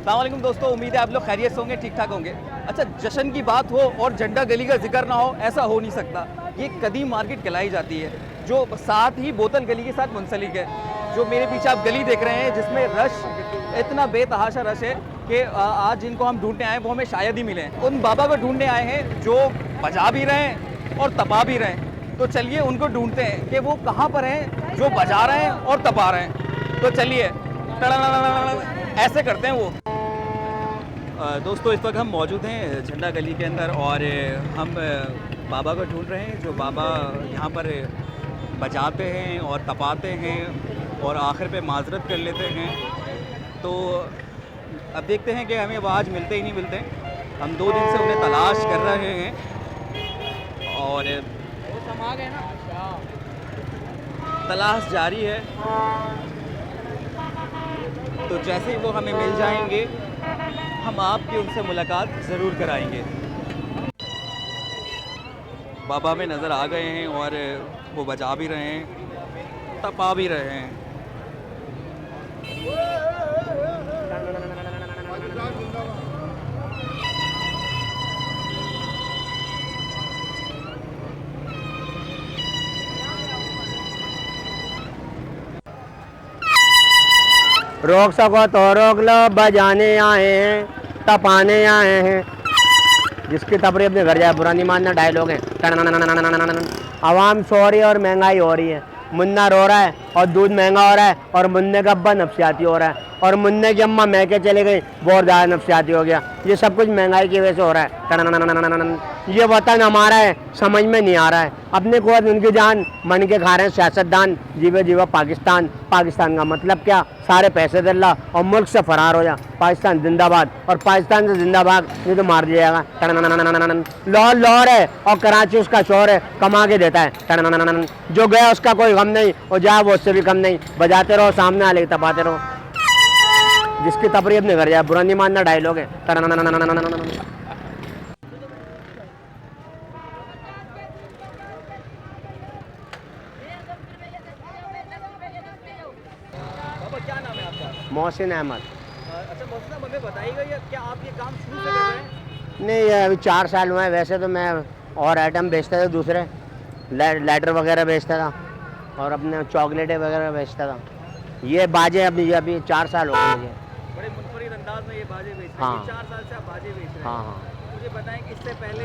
अस्सलाम वालेकुम दोस्तों, उम्मीद है आप लोग खैरियत से होंगे, ठीक ठाक होंगे। अच्छा, जश्न की बात हो और झंडा गली का जिक्र ना हो, ऐसा हो नहीं सकता। ये कदीम मार्केट कहलाई जाती है, जो साथ ही बोतल गली के साथ मुंसलिक है। जो मेरे पीछे आप गली देख रहे हैं, जिसमें रश इतना बेतहाशा रश है कि आज जिनको हम ढूंढने आए वो हमें शायद ही मिले। उन बाबा को ढूंढने आए हैं जो बजा भी रहे हैं और तपा भी रहे हैं। तो चलिए उनको ढूंढते हैं कि वो कहाँ पर हैं, जो बजा रहे हैं और तपा रहे हैं। तो चलिए ऐसे करते हैं वो। दोस्तों, इस वक्त हम मौजूद हैं झंडा गली के अंदर और हम बाबा को ढूंढ रहे हैं, जो बाबा यहाँ पर बजाते हैं और तपाते हैं और आखिर पे माजरत कर लेते हैं। तो अब देखते हैं कि हमें वो आज मिलते ही नहीं मिलते। हम 2 दिन से उन्हें तलाश कर रहे हैं और तलाश जारी है। तो जैसे ही वो हमें मिल जाएंगे, हम आपकी उनसे मुलाकात ज़रूर कराएंगे। बाबा में नज़र आ गए हैं और वो बजा भी रहे हैं, तपा भी रहे हैं। रोक सको तो रोक लो, बजाने आए हैं, तपाने आए हैं। जिसकी तपरी अपने घर जाए बुरा नहीं मानना, डायलॉग है। आवाम सो रही है और महंगाई हो रही है। मुन्ना रो रहा है और दूध महंगा हो रहा है और मुन्ने का अब्बा नफसियाती हो रहा है और मुन्ने की अम्मा महके चले गई, बहुत ज़्यादा नफसियाती हो गया। ये सब कुछ महंगाई की वजह से हो रहा है। ये वतन हमारा है, समझ में नहीं आ रहा है। अपने को उनकी जान मन के खा रहे हैं सियासतदान। जीवे जीवा पाकिस्तान, पाकिस्तान का मतलब क्या? सारे पैसे दल्ला और मुल्क से फरार हो जा। पाकिस्तान जिंदाबाद, और पाकिस्तान से जिंदाबाद नहीं तो मार दिया जाएगा। लाहौर लाहौर है और कराची उसका शोर है, कमा के देता है। जो गया उसका कोई गम नहीं और जाए वो उससे भी कम नहीं। बजाते रहो, सामने आले तपाते रहो। जिसकी तपरी अपने घर जाए बुरा नहीं मानना, डायलॉग है। क्या नाम है आपका? मोहसिन अहमद। अच्छा मोहसिन साहब, हमें बताइएगा ये क्या आप ये काम शुरू से कर रहे हैं? नहीं, ये अभी 4 साल हुए हैं। वैसे तो मैं और आइटम बेचता था, दूसरे लाइटर वगैरह बेचता था और अपने चॉकलेटें वगैरह बेचता था। ये बाजे अभी 4 साल हो गए मुझे। बड़े मुनफरिद अंदाज में ये बाजे बेच रहे हैं। हाँ। 4 साल से आप बाजे बेच रहे हैं। हाँ हाँ। मुझे बताएं कि इससे पहले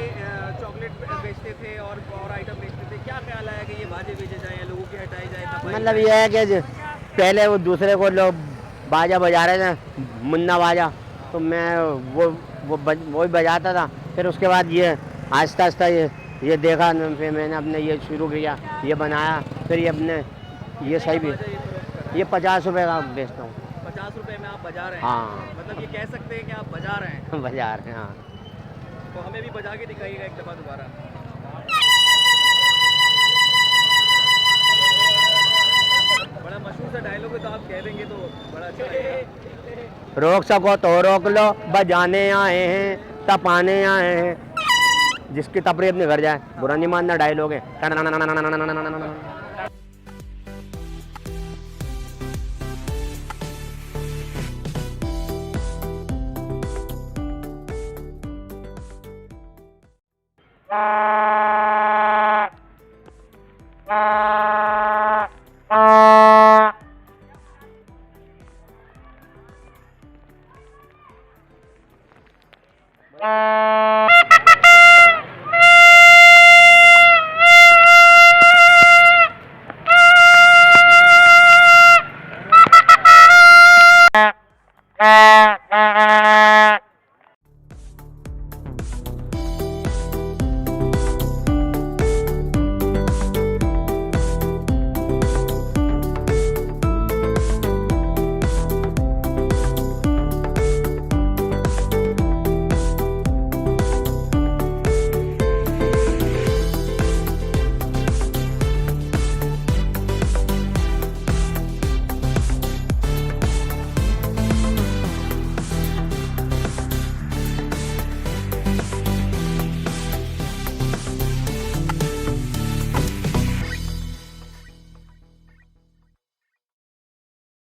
चॉकलेट बेचते थे और आइटम बेचते थे। क्या ख्याल आया कि ये बाजे बेचे जाएं या लोगों की हटाई जाए? मतलब ये है कि पहले वो दूसरे को लोग बाजा बजा रहे थे, मुन्ना बाजा, तो मैं वो बजाता था। फिर उसके बाद ये आहिस्ता आहिस्ता ये देखा, फिर मैंने अपने ये शुरू किया, ये बनाया। फिर ये अपने ये सही भी, ये 50 रुपये का बेचता हूँ। 50 रुपये में आप बजा रहे हैं? हाँ। मतलब ये कह सकते हैं कि आप बजा रहे हैं। बजा रहे हैं, हाँ। तो हमें भी बजा के दिखाइएगा एक दफ़ा दोबारा। बड़ा मशहूर सा डायलॉग है, तो आप कह देंगे तो बड़ा अच्छा लगेगा। रोक सको तो रोक लो, बजाने आए हैं, तपाने आए हैं। जिसकी तपरी अपने घर जाए बुरा नहीं मानना, डायलॉग है।